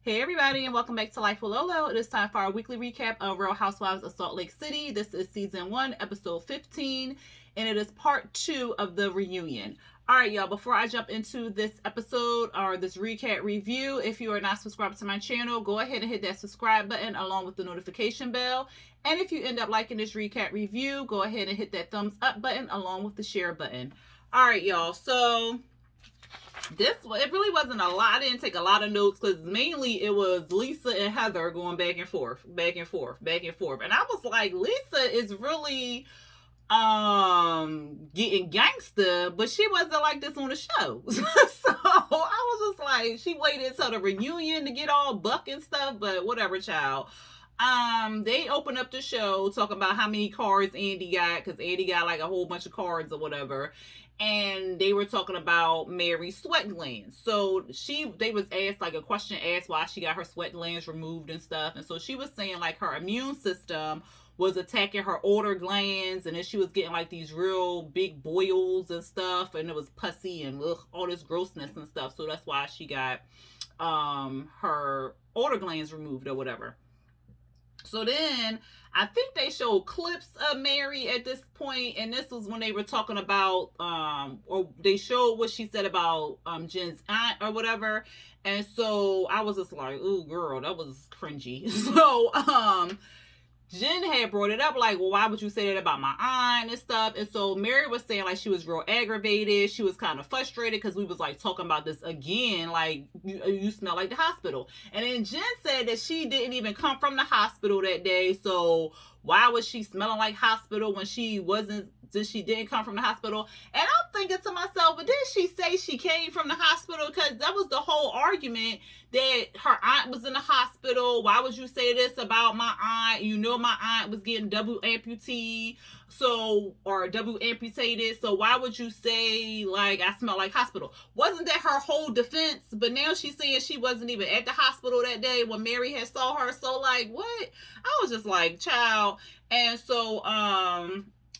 Hey everybody, and welcome back to Life with Lolo. It is time for our weekly recap of Real Housewives of Salt Lake City. This is season 1, episode 15, and it is part 2 of the reunion. All right, y'all, before I jump into this episode or this recap review, if you are not subscribed to my channel, go ahead and hit that subscribe button along with the notification bell. And if you end up liking this recap review, go ahead and hit that thumbs up button along with the share button. All right, y'all, so it really wasn't a lot. I didn't take a lot of notes because mainly it was Lisa and Heather going back and forth. And I was like, Lisa is really getting gangster, but she wasn't like this on the show. So I was just like, she waited until the reunion to get all buck and stuff, but whatever, child. They opened up the show talking about how many cards Andy got, because Andy got like a whole bunch of cards or whatever. And they were talking about Mary's sweat glands. So they was asked like a question asked why she got her sweat glands removed and stuff. And so she was saying like her immune system was attacking her outer glands, and then she was getting like these real big boils and stuff, and it was pussy and all this grossness and stuff. So that's why she got her outer glands removed or whatever. So then I think they showed clips of Mary at this point, and this was when they were talking about or they showed what she said about Jen's aunt or whatever. And so I was just like, ooh girl, that was cringy. So Jen had brought it up like, well, why would you say that about my aunt and stuff? And so Mary was saying like she was real aggravated. She was kind of frustrated because we was like talking about this again, like you smell like the hospital. And then Jen said that she didn't even come from the hospital that day. So why was she smelling like hospital when she didn't come from the hospital? And I'm thinking to myself, but didn't she say she came from the hospital? Because that was the whole argument, that her aunt was in the hospital. Why would you say this about my aunt? You know my aunt was getting double amputated. So why would you say like I smell like hospital? Wasn't that her whole defense? But now she's saying she wasn't even at the hospital that day when Mary had saw her. So like what? I was just like, child. And so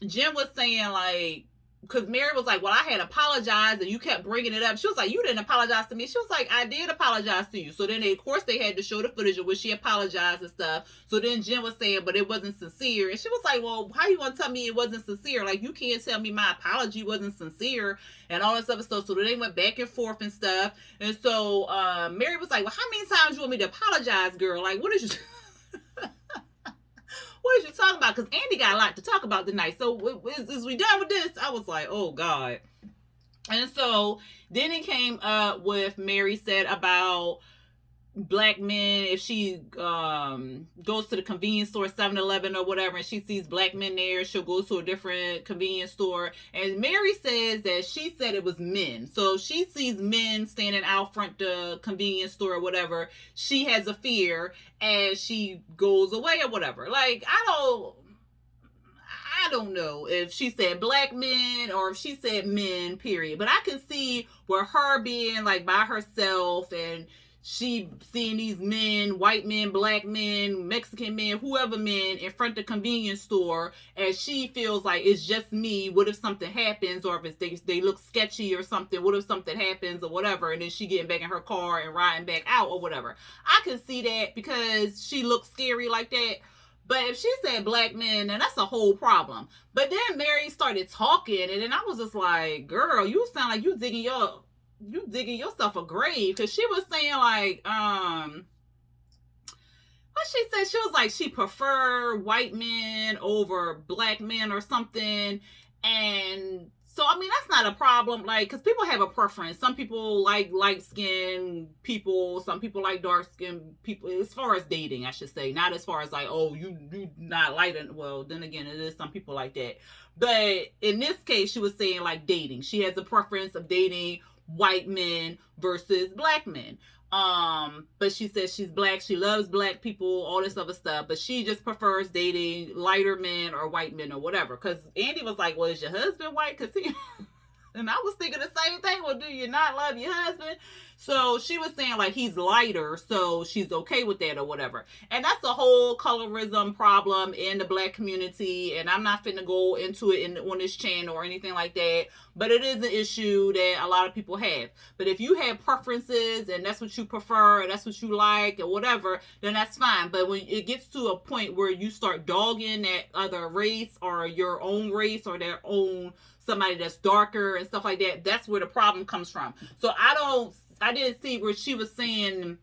Jen was saying like, because Mary was like, well, I had apologized and you kept bringing it up. She was like, you didn't apologize to me. She was like, I did apologize to you. So then of course they had to show the footage of where she apologized and stuff. So then Jen was saying, but it wasn't sincere. And she was like, well, how you gonna tell me it wasn't sincere? Like, you can't tell me my apology wasn't sincere and all this other stuff. So then they went back and forth and stuff. And so Mary was like, well, how many times you want me to apologize, girl? Like, what is you what is you talking about? Because Andy got a lot to talk about tonight. So is we done with this? I was like, oh God. And so then it came up with Mary said about black men, if she goes to the convenience store, 7-Eleven or whatever, and she sees black men there, she'll go to a different convenience store. And Mary says that she said it was men. So she sees men standing out front the convenience store or whatever. She has a fear and she goes away or whatever. Like, I don't know if she said black men or if she said men, period. But I can see where her being like by herself and she seeing these men, white men, black men, Mexican men, whoever men in front of the convenience store, and she feels like it's just me. What if something happens, or if they look sketchy or something? What if something happens or whatever? And then she getting back in her car and riding back out or whatever. I can see that because she looks scary like that. But if she said black men, then that's a whole problem. But then Mary started talking, and then I was just like, girl, you sound like you digging yourself a grave. Because she was saying like, what she said, she was like she preferred white men over black men or something. And so, I mean, that's not a problem, like, because people have a preference. Some people like light-skinned people. Some people like dark-skinned people, as far as dating, I should say. Not as far as, like, oh, you not light. Well, then again, it is some people like that. But in this case, she was saying, like, dating. She has a preference of dating white men versus black men. But she says she's black, she loves black people, all this other stuff, but she just prefers dating lighter men or white men or whatever. Because Andy was like, well, is your husband white? Because And I was thinking the same thing. Well, do you not love your husband? So she was saying like he's lighter, so she's okay with that or whatever. And that's a whole colorism problem in the black community. And I'm not finna go into it on this channel or anything like that. But it is an issue that a lot of people have. But if you have preferences and that's what you prefer, and that's what you like, or whatever, then that's fine. But when it gets to a point where you start dogging that other race or your own race or their own somebody that's darker and stuff like that, that's where the problem comes from. So I didn't see where she was saying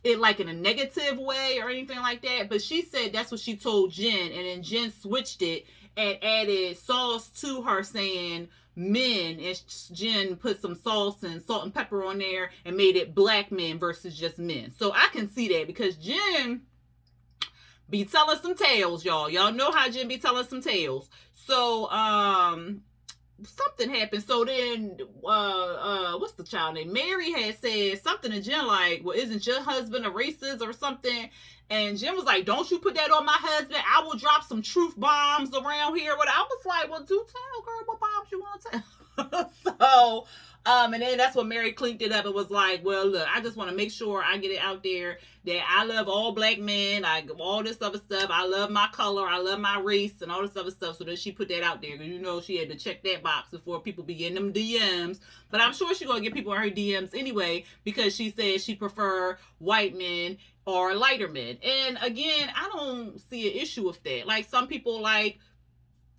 it like in a negative way or anything like that, but she said that's what she told Jen, and then Jen switched it and added sauce to her saying men, and Jen put some sauce and salt and pepper on there and made it black men versus just men. So I can see that because Jen be telling some tales, y'all. Y'all know how Jen be telling some tales. So something happened. So then what's the child name? Mary had said something to Jen like, well, isn't your husband a racist or something? And Jen was like, don't you put that on my husband. I will drop some truth bombs around here. But I was like, well, do tell, girl, what bombs you want to tell? So and then that's when Mary cleaned it up and was like, well, look, I just want to make sure I get it out there that I love all black men. All this other stuff. I love my color. I love my race and all this other stuff. So then she put that out there. Because, you know, she had to check that box before people be getting them DMs. But I'm sure she's going to get people in her DMs anyway because she said she prefer white men or lighter men. And again, I don't see an issue with that. Like, some people like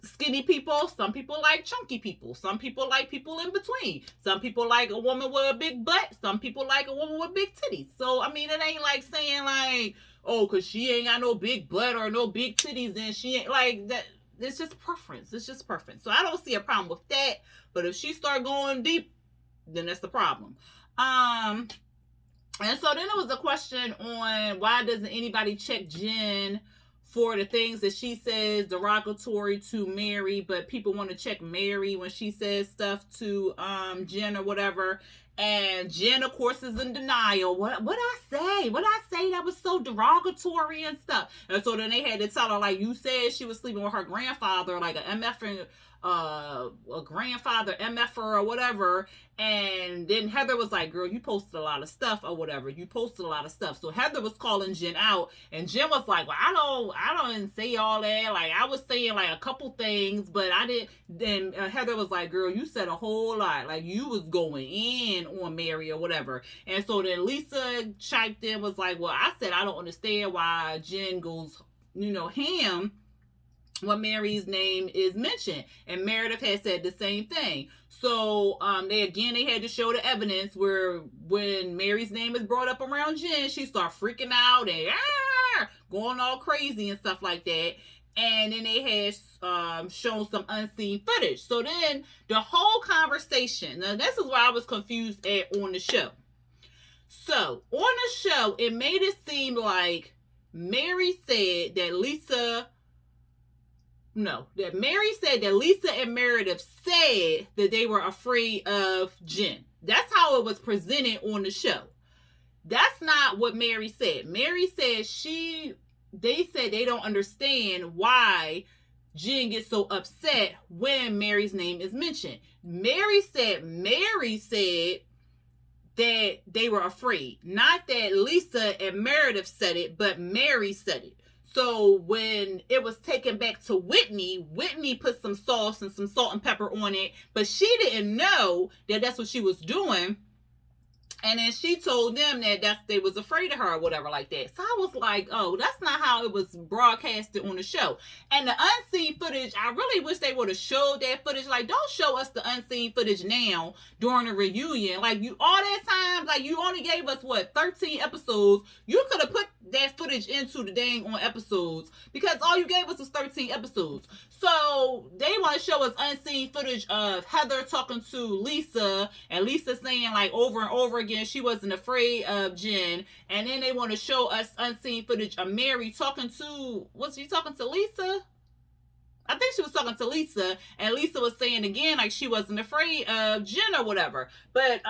skinny people, some people like chunky people, some people like people in between, some people like a woman with a big butt, some people like a woman with big titties. So I mean, it ain't like saying like, oh, because she ain't got no big butt or no big titties, then she ain't like that. It's just preference. It's just preference. So I don't see a problem with that. But if she start going deep, then that's the problem. And so then there was a question on why doesn't anybody check Jen for the things that she says derogatory to Mary, but people want to check Mary when she says stuff to Jen or whatever. And Jen, of course, is in denial. What I say? What I say that was so derogatory and stuff? And so then they had to tell her, like, you said she was sleeping with her grandfather, like a MF, a grandfather MFer or whatever. And then Heather was like, girl, you posted a lot of stuff or whatever. You posted a lot of stuff. So Heather was calling Jen out, and Jen was like, well, I don't say all that. Like, I was saying like a couple things, but I didn't. Then Heather was like, girl, you said a whole lot. Like, you was going in on Mary or whatever. And so then Lisa chiped in, was like, well, I said I don't understand why Jen goes, ham when Mary's name is mentioned. And Meredith had said the same thing. So they had to show the evidence where when Mary's name is brought up around Jen, she starts freaking out and going all crazy and stuff like that. And then they had shown some unseen footage. So then the whole conversation, now this is where I was confused at on the show. So on the show, it made it seem like Mary said that Mary said that Lisa and Meredith said that they were afraid of Jen. That's how it was presented on the show. That's not what Mary said. Mary said they said they don't understand why Jen gets so upset when Mary's name is mentioned. Mary said that they were afraid. Not that Lisa and Meredith said it, but Mary said it. So when it was taken back to Whitney put some sauce and some salt and pepper on it, but she didn't know that that's what she was doing. And then she told them that they was afraid of her or whatever like that. So I was like, oh, that's not how it was broadcasted on the show. And the unseen footage, I really wish they would have showed that footage. Like, don't show us the unseen footage now during the reunion. Like, you all that time, like, you only gave us, 13 episodes. You could have put that footage into the dang on episodes because all you gave us was 13 episodes. So they want to show us unseen footage of Heather talking to Lisa and Lisa saying like over and over again she wasn't afraid of Jen. And then they want to show us unseen footage of Mary talking to, was she talking to Lisa? I think she was talking to Lisa, and Lisa was saying again, like, she wasn't afraid of Jen or whatever. But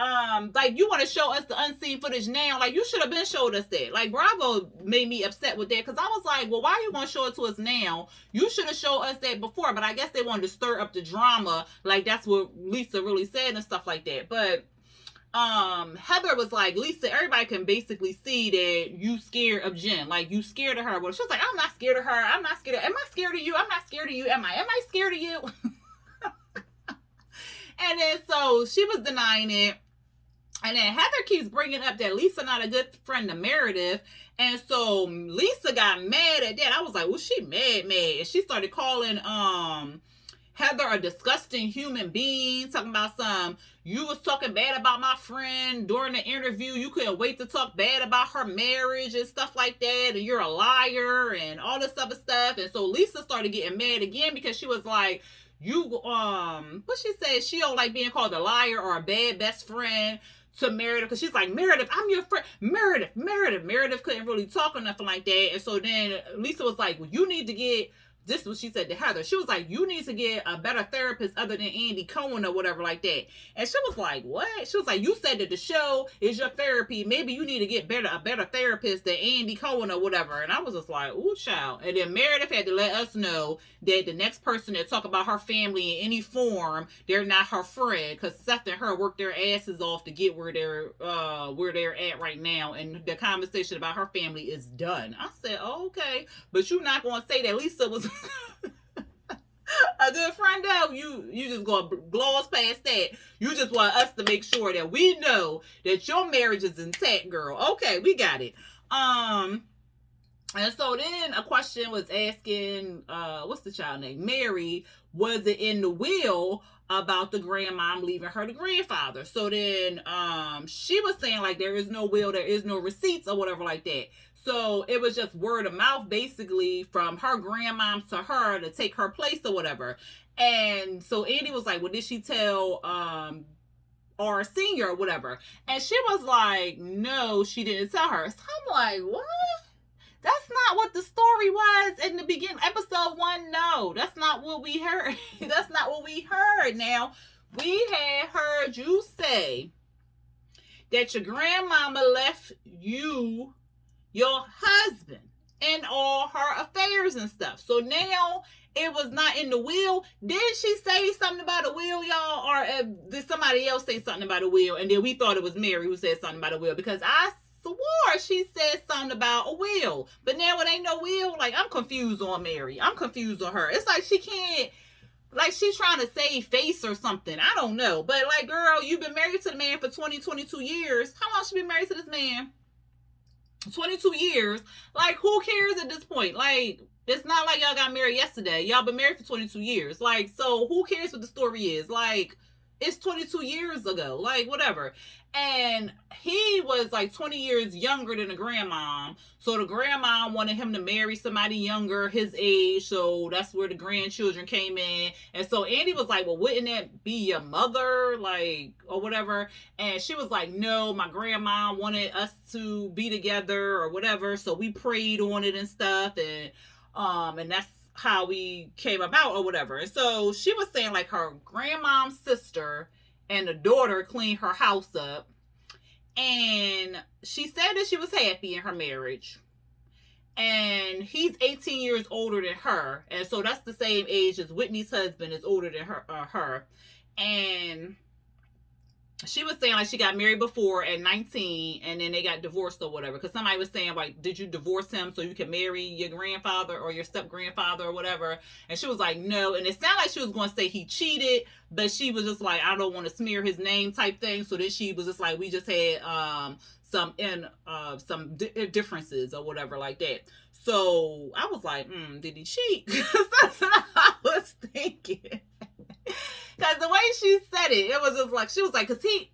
like, you want to show us the unseen footage now? Like, you should have been showed us that. Like, Bravo made me upset with that, because I was like, well, why are you going to show it to us now? You should have showed us that before. But I guess they wanted to stir up the drama, like that's what Lisa really said and stuff like that. But Heather was like, Lisa, everybody can basically see that you scared of Jen. Like, you scared of her. Well, she was like, I'm not scared of her. I'm not scared of, am I scared of you? I'm not scared of you. Am I scared of you? And then so she was denying it. And then Heather keeps bringing up that Lisa not a good friend to Meredith. And so Lisa got mad at that. I was like, well, she mad. And she started calling Heather a disgusting human being, talking about you was talking bad about my friend during the interview. You couldn't wait to talk bad about her marriage and stuff like that. And you're a liar and all this other stuff. And so Lisa started getting mad again, because she was like, you, what she said, she don't like being called a liar or a bad best friend to Meredith, because she's like, Meredith, I'm your friend. Meredith couldn't really talk or nothing like that. And so then Lisa was like, well, you need to get, this is what she said to Heather. She was like, you need to get a better therapist other than Andy Cohen or whatever like that. And she was like, what? She was like, you said that the show is your therapy. Maybe you need to get a better therapist than Andy Cohen or whatever. And I was just like, ooh, child. And then Meredith had to let us know that the next person that talk about her family in any form, they're not her friend, because Seth and her worked their asses off to get where they're at right now. And the conversation about her family is done. I said, oh, okay. But you're not going to say that Lisa was a good friend though. You just gonna gloss past that. You just want us to make sure that we know that your marriage is intact, girl. Okay, we got it. And so then a question was asking, what's the child name? Mary, was it in the will about the grandmom leaving her the grandfather? So then she was saying, like, there is no will, there is no receipts or whatever like that. So it was just word of mouth, basically, from her grandmom to her to take her place or whatever. And so Andy was like, well, did she tell our senior or whatever? And she was like, no, she didn't tell her. So I'm like, what? That's not what the story was in the beginning. Episode 1, no. That's not what we heard. That's not what we heard. Now, we had heard you say that your grandmama left you your husband and all her affairs and stuff. So now it was not in the will. Did she say something about a will, y'all? Or did somebody else say something about a will? And then we thought it was Mary who said something about a will, because I swore she said something about a will. But now it ain't no will. Like, I'm confused on Mary. I'm confused on her. It's like she can't, like, she's trying to save face or something. I don't know. But, like, girl, you've been married to the man for 22 years. How long she been married to this man? 22 years. Like, who cares at this point? Like, it's not like y'all got married yesterday. Y'all been married for 22 years. Like, so who cares what the story is? Like, it's 22 years ago. Like, whatever. And he was like 20 years younger than the grandmom. So the grandmom wanted him to marry somebody younger, his age. So that's where the grandchildren came in. And so Andy was like, well, wouldn't that be your mother? Like, or whatever. And she was like, no, my grandma wanted us to be together or whatever. So we prayed on it and stuff. And that's how we came about or whatever. And so she was saying, like, her grandmom's sister and the daughter cleaned her house up, and she said that she was happy in her marriage. And he's 18 years older than her, and so that's the same age as Whitney's husband is older than her. And she was saying, like, she got married before at 19, and then they got divorced or whatever. Because somebody was saying, like, did you divorce him so you can marry your grandfather or your step-grandfather or whatever? And she was like, no. And it sounded like she was going to say he cheated, but she was just like, I don't want to smear his name type thing. So then she was just like, we just had some differences or whatever like that. So I was like, did he cheat? That's what I was thinking. Because the way she said it, it was just like, she was like, because he,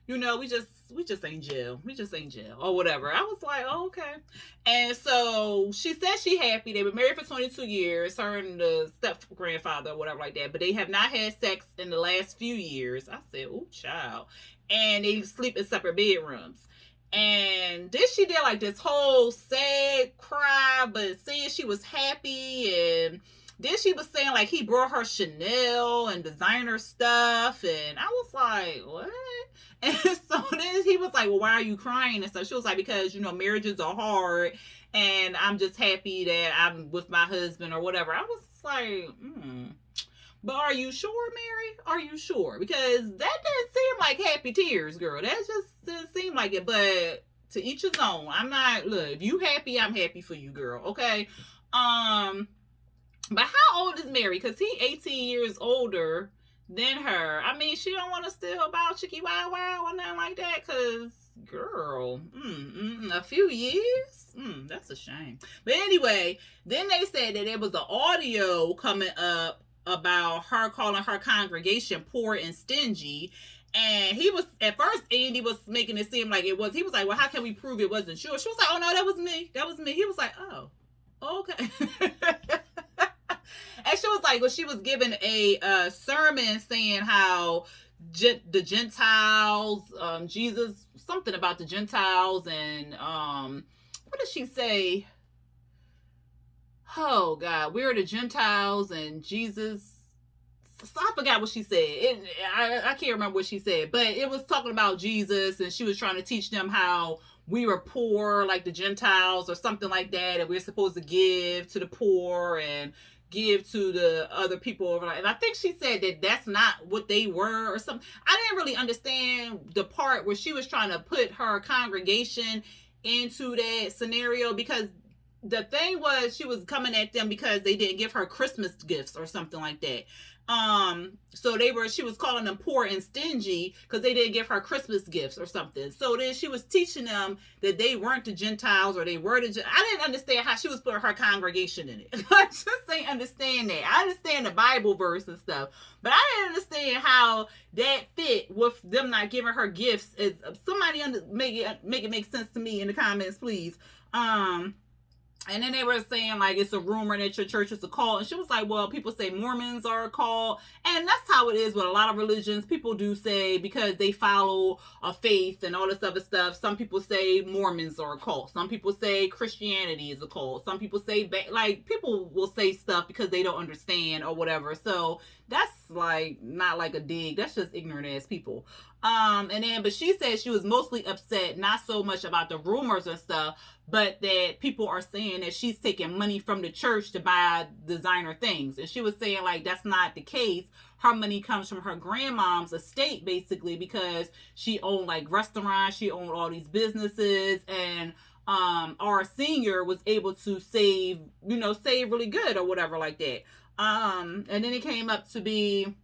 you know, we just ain't jail. We just ain't jail or whatever. I was like, oh, okay. And so she said she happy. They were married for 22 years, her and the step-grandfather or whatever like that. But they have not had sex in the last few years. I said, oh, child. And they sleep in separate bedrooms. And then she did like this whole sad cry, but saying she was happy and then she was saying like he brought her Chanel and designer stuff, and I was like, what? And so then he was like, well, why are you crying and stuff? She was like, because marriages are hard, and I'm just happy that I'm with my husband or whatever. I was like, But are you sure, Mary? Are you sure? Because that didn't seem like happy tears, girl. That just didn't seem like it. But to each his own. I'm not, look, if you happy, I'm happy for you, girl. Okay. But how old is Mary? Because he 18 years older than her. I mean, she don't want to still about Chicky Wow Wow or nothing like that. Because, girl, a few years? That's a shame. But anyway, then they said that there was an audio coming up about her calling her congregation poor and stingy. And he was, at first, Andy was making it seem like it was. He was like, well, how can we prove it wasn't true? She was like, oh, no, that was me. That was me. He was like, oh, okay. And she was like, well, she was giving a sermon saying how the Gentiles, Jesus, something about the Gentiles, and what did she say? Oh, God, we're the Gentiles and Jesus. So I forgot what she said. I can't remember what she said, but it was talking about Jesus, and she was trying to teach them how we were poor like the Gentiles or something like that, and we're supposed to give to the poor and give to the other people over. And I think she said that that's not what they were or something. I didn't really understand the part where she was trying to put her congregation into that scenario, because the thing was she was coming at them because they didn't give her Christmas gifts or something like that. So she was calling them poor and stingy because they didn't give her Christmas gifts or something. So then she was teaching them that they weren't the Gentiles, or they were I didn't understand how she was putting her congregation in it. I just didn't understand that. I understand the Bible verse and stuff, but I didn't understand how that fit with them not giving her gifts. Somebody make it make sense to me in the comments, please. And then they were saying, like, it's a rumor that your church is a cult. And she was like, well, people say Mormons are a cult. And that's how it is with a lot of religions. People do say, because they follow a faith and all this other stuff, some people say Mormons are a cult. Some people say Christianity is a cult. Some people say, people will say stuff because they don't understand or whatever. So that's, like, not like a dig. That's just ignorant ass people. But she said she was mostly upset, not so much about the rumors and stuff, but that people are saying that she's taking money from the church to buy designer things. And she was saying, like, that's not the case. Her money comes from her grandmom's estate, basically, because she owned, like, restaurants. She owned all these businesses. And our senior was able to save really good or whatever like that. And then it came up to be,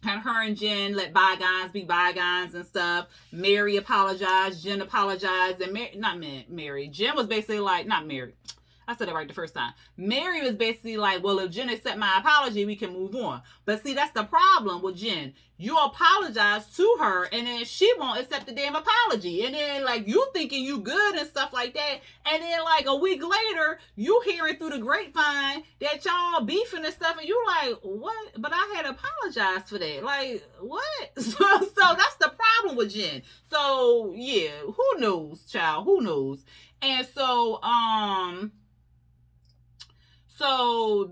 and her and Jen let bygones be bygones and stuff. Mary apologized. Jen apologized. And Mary. Jen was basically like, not Mary. I said it right the first time. Mary was basically like, well, if Jen accept my apology, we can move on. But see, that's the problem with Jen. You apologize to her, and then she won't accept the damn apology. And then, like, you thinking you good and stuff like that. And then, like, a week later, you hearing through the grapevine that y'all beefing and stuff, and you like, what? But I had apologized for that. Like, what? So that's the problem with Jen. So, yeah, who knows, child? Who knows? And so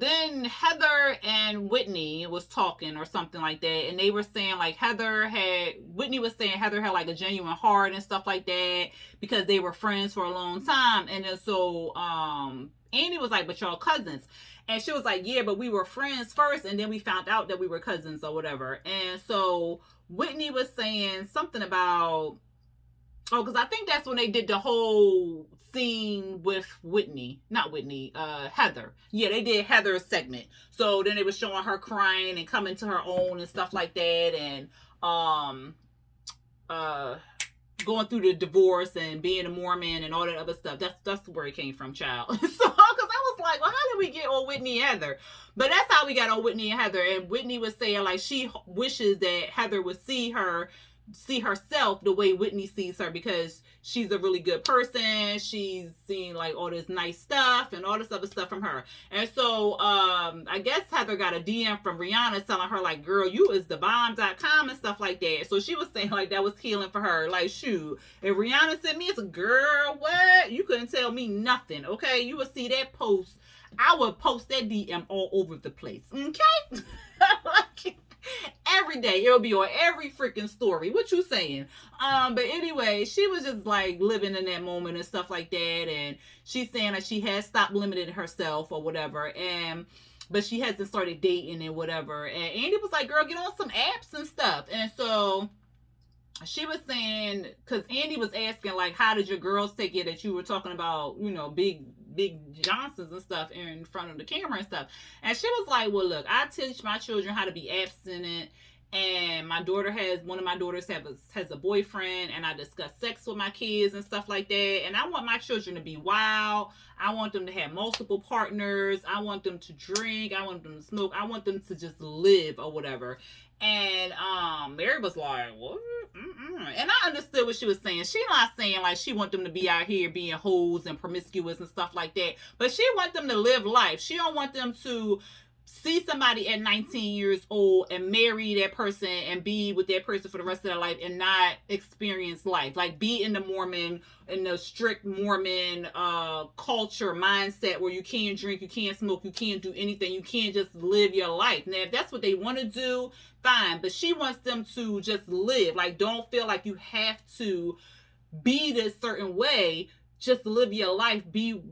then Heather and Whitney was talking or something like that, and they were saying, like, Whitney was saying Heather had, like, a genuine heart and stuff like that because they were friends for a long time. And then so Andy was like, but y'all cousins. And she was like, yeah, but we were friends first, and then we found out that we were cousins or whatever. And so Whitney was saying something about, because I think that's when they did the whole scene with Heather. Yeah, they did Heather's segment. So then they were showing her crying and coming to her own and stuff like that, and going through the divorce and being a Mormon and all that other stuff. That's where it came from, child. So, because I was like, well, how did we get on Whitney and Heather? But that's how we got on Whitney and Heather. And Whitney was saying, like, she wishes that Heather would see her see herself the way Whitney sees her, because she's a really good person. She's seen like all this nice stuff and all this other stuff from her. And so I guess Heather got a DM from Rihanna telling her like, girl, you is the bomb.com and stuff like that. So she was saying like that was healing for her. Like, shoot, if Rihanna sent me, it's a girl, what? You couldn't tell me nothing, okay? You would see that post. I would post that DM all over the place, okay? Like, every day it'll be on every freaking story. What you saying? But anyway, she was just like living in that moment and stuff like that, and she's saying that she has stopped limiting herself or whatever, and but she hasn't started dating and whatever. And Andy was like, girl, get on some apps and stuff. And so she was saying, because Andy was asking like, how did your girls take it that you were talking about, you know, big Johnsons and stuff in front of the camera and stuff. And she was like, well, look, I teach my children how to be abstinent, and one of my daughters has a boyfriend, and I discuss sex with my kids and stuff like that. And I want my children to be wild. I want them to have multiple partners. I want them to drink. I want them to smoke. I want them to just live or whatever. And Mary was like, what? And I understood what she was saying. She's not saying like she want them to be out here being hoes and promiscuous and stuff like that, but she want them to live life. She don't want them to see somebody at 19 years old and marry that person and be with that person for the rest of their life and not experience life. Like, be in the strict Mormon culture mindset where you can't drink, you can't smoke, you can't do anything, you can't just live your life. Now, if that's what they want to do, fine. But she wants them to just live. Like, don't feel like you have to be this certain way. Just live your life, do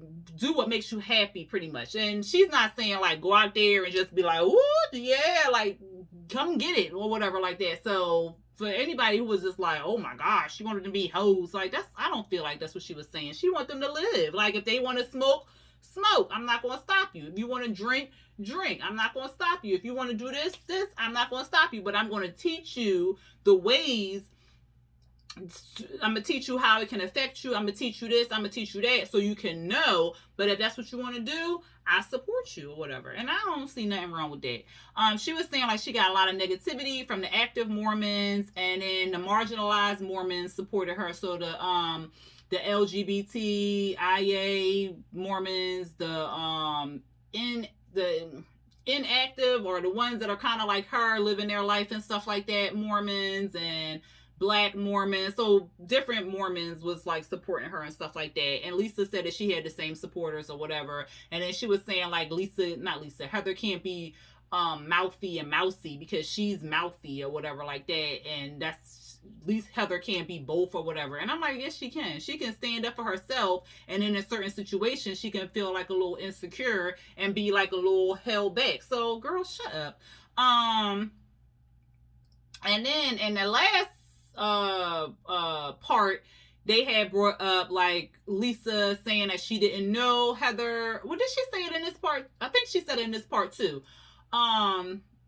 what makes you happy, pretty much. And she's not saying like go out there and just be like, ooh, yeah, like come get it or whatever like that. So for anybody who was just like, oh my gosh, she wanted to be hoes, like I don't feel like that's what she was saying. She wants them to live. Like, if they want to smoke, I'm not going to stop you. If you want to drink, I'm not going to stop you. If you want to do this, I'm not going to stop you. But I'm going to teach you the ways. I'm going to teach you how it can affect you. I'm going to teach you this. I'm going to teach you that, so you can know. But if that's what you want to do, I support you or whatever. And I don't see nothing wrong with that. She was saying like she got a lot of negativity from the active Mormons, and then the marginalized Mormons supported her. So the LGBTIA Mormons, the inactive, or the ones that are kind of like her, living their life and stuff like that, Mormons, and Black Mormons. So different Mormons was like supporting her and stuff like that. And Lisa said that she had the same supporters or whatever. And then she was saying like Heather can't be mouthy and mousy because she's mouthy or whatever like that. And that's, at least Heather can't be both or whatever. And I'm like, yes, she can. She can stand up for herself. And in a certain situation, she can feel like a little insecure and be like a little held back. So girl, shut up. And then in the last part, they had brought up like Lisa saying that she didn't know Heather. Well, did she say it in this part? I think she said it in this part too.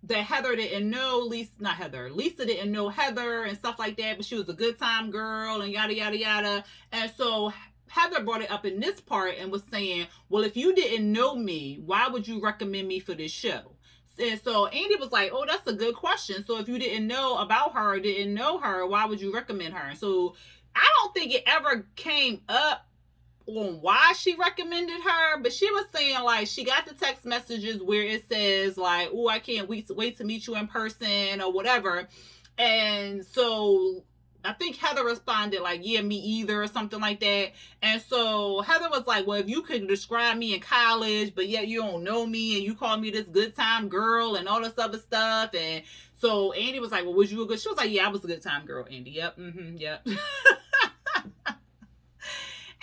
That Heather didn't know Lisa didn't know Heather and stuff like that, but she was a good time girl and yada yada yada. And so Heather brought it up in this part and was saying, well, if you didn't know me, why would you recommend me for this show? And so Andy was like, oh, that's a good question. So if you didn't know about her or didn't know her, why would you recommend her? So I don't think it ever came up on why she recommended her, but she was saying like she got the text messages where it says like, oh, I can't wait to meet you in person or whatever. And so I think Heather responded like, yeah, me either, or something like that. And so Heather was like, well, if you could describe me in college, but yet you don't know me and you call me this good time girl and all this other stuff. And so Andy was like, well, was you a good? She was like, yeah, I was a good time girl, Andy. Yep. Yep.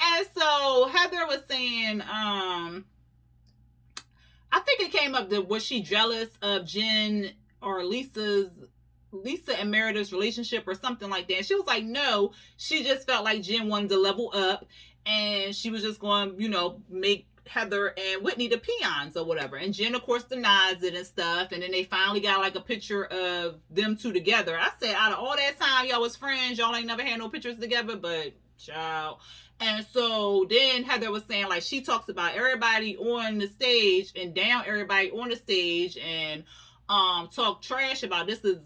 And so Heather was saying, I think it came up that was she jealous of Jen or Lisa and Meredith's relationship or something like that. She was like, no, she just felt like Jen wanted to level up and she was just going, make Heather and Whitney the peons or whatever. And Jen, of course, denies it and stuff. And then they finally got like a picture of them two together. I said, out of all that time y'all was friends, y'all ain't never had no pictures together, but child. And so then Heather was saying like she talks about everybody on the stage and down everybody on the stage and talk trash about this is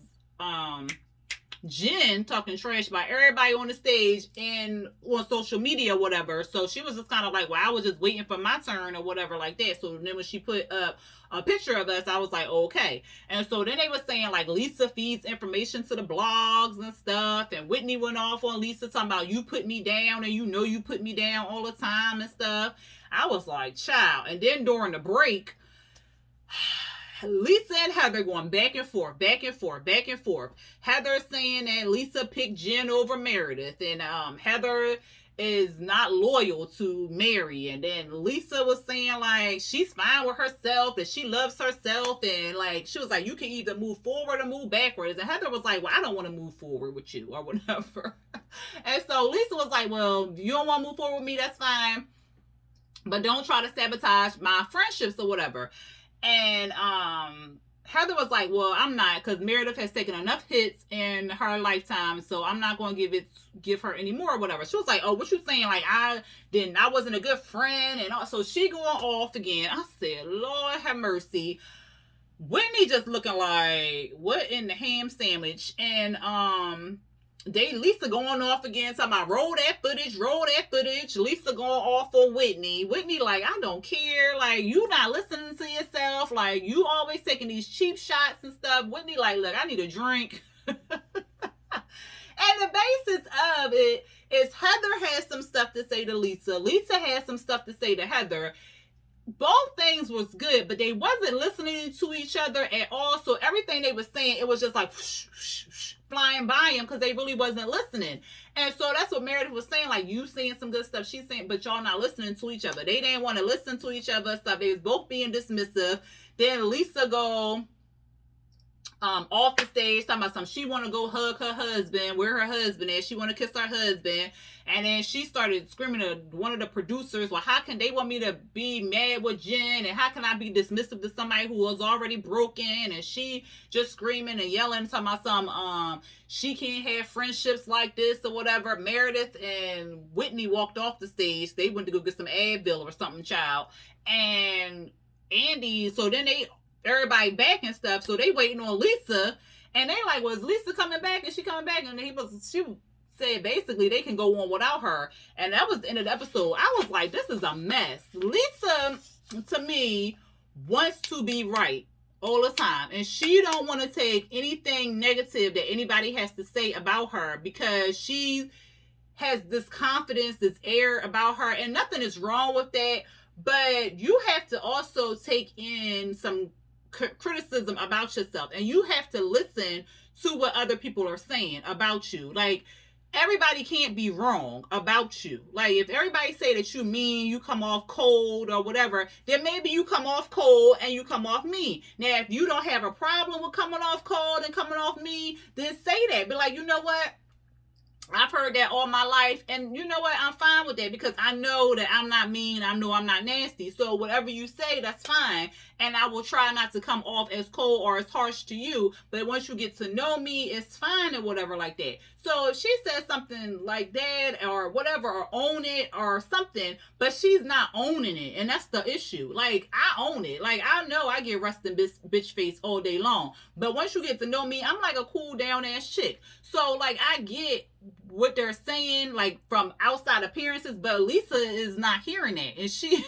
Jen talking trash about everybody on the stage and on social media, or whatever. So she was just kind of like, well, I was just waiting for my turn or whatever like that. So then when she put up a picture of us, I was like, okay. And so then they were saying like Lisa feeds information to the blogs and stuff, and Whitney went off on Lisa talking about you put me down and you put me down all the time and stuff. I was like, child. And then during the break, Lisa and Heather going back and forth, back and forth, back and forth. Heather saying that Lisa picked Jen over Meredith, and Heather is not loyal to Mary. And then Lisa was saying like she's fine with herself and she loves herself, and like she was like, you can either move forward or move backwards. And Heather was like, well, I don't want to move forward with you or whatever. And so Lisa was like, well, you don't want to move forward with me, that's fine, but don't try to sabotage my friendships or whatever. And Heather was like, well, I'm not, because Meredith has taken enough hits in her lifetime, so I'm not going to give her any more or whatever. She was like, oh, what you saying? Like, I wasn't a good friend. And so she going off again. I said, Lord have mercy. Whitney just looking like, what in the ham sandwich? And Lisa going off again, talking about roll that footage. Lisa going off on Whitney. Whitney like, I don't care. Like, you not listening to yourself. Like, you always taking these cheap shots and stuff. Whitney like, look, I need a drink. And the basis of it is Heather has some stuff to say to Lisa. Lisa has some stuff to say to Heather. Both things was good, but they wasn't listening to each other at all. So everything they was saying, it was just like whoosh, whoosh, whoosh, flying by them because they really wasn't listening. And so that's what Meredith was saying. Like, you saying some good stuff, she's saying, but y'all not listening to each other. They didn't want to listen to each other. Stuff. They was both being dismissive. Then Lisa go off the stage talking about something. She want to go hug her husband, where her husband is. She want to kiss her husband. And then she started screaming at one of the producers, well, how can they want me to be mad with Jen? And how can I be dismissive to somebody who was already broken? And she just screaming and yelling, talking about some, she can't have friendships like this or whatever. Meredith and Whitney walked off the stage. They went to go get some Advil or something, child. And Andy, so then everybody back and stuff, so they waiting on Lisa, and they like, was Lisa coming back? And she coming back? And she said basically they can go on without her, and that was the end of the episode. I was like, this is a mess. Lisa, to me, wants to be right all the time, and she don't want to take anything negative that anybody has to say about her, because she has this confidence, this air about her, and nothing is wrong with that, but you have to also take in some criticism about yourself, and you have to listen to what other people are saying about you. Like, everybody can't be wrong about you. Like, if everybody say that you mean, you come off cold or whatever, then maybe you come off cold and you come off mean. Now, if you don't have a problem with coming off cold and coming off mean, then say that. Be like, you know what? I've heard that all my life, and you know what? I'm fine with that, because I know that I'm not mean. I know I'm not nasty. So whatever you say, that's fine. And I will try not to come off as cold or as harsh to you. But once you get to know me, it's fine and whatever like that. So if she says something like that or whatever, or own it or something, but she's not owning it. And that's the issue. Like, I own it. Like, I know I get resting bitch face all day long. But once you get to know me, I'm like a cool down ass chick. So like, I get what they're saying, like, from outside appearances, but Lisa is not hearing that, and she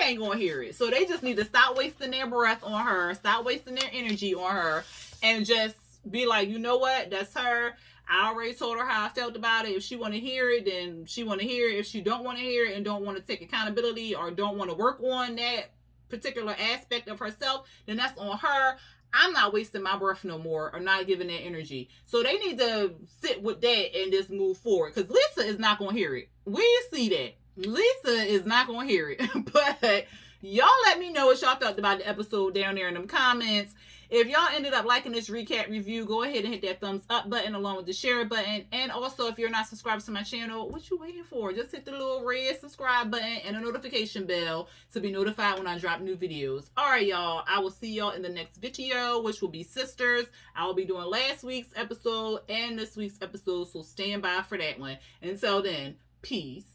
ain't gonna hear it. So they just need to stop wasting their breath on her, stop wasting their energy on her, and just be like, you know what, that's her. I already told her how I felt about it. If she want to hear it, then she want to hear it. If she don't want to hear it and don't want to take accountability or don't want to work on that particular aspect of herself, then that's on her. I'm not wasting my breath no more, or not giving that energy. So they need to sit with that and just move forward, because Lisa is not going to hear it. We see that. Lisa is not going to hear it. But y'all let me know what y'all felt about the episode down there in them comments. If y'all ended up liking this recap review, go ahead and hit that thumbs up button along with the share button. And also, if you're not subscribed to my channel, what you waiting for? Just hit the little red subscribe button and a notification bell to be notified when I drop new videos. All right, y'all. I will see y'all in the next video, which will be Sisters. I will be doing last week's episode and this week's episode, so stand by for that one. Until then, peace.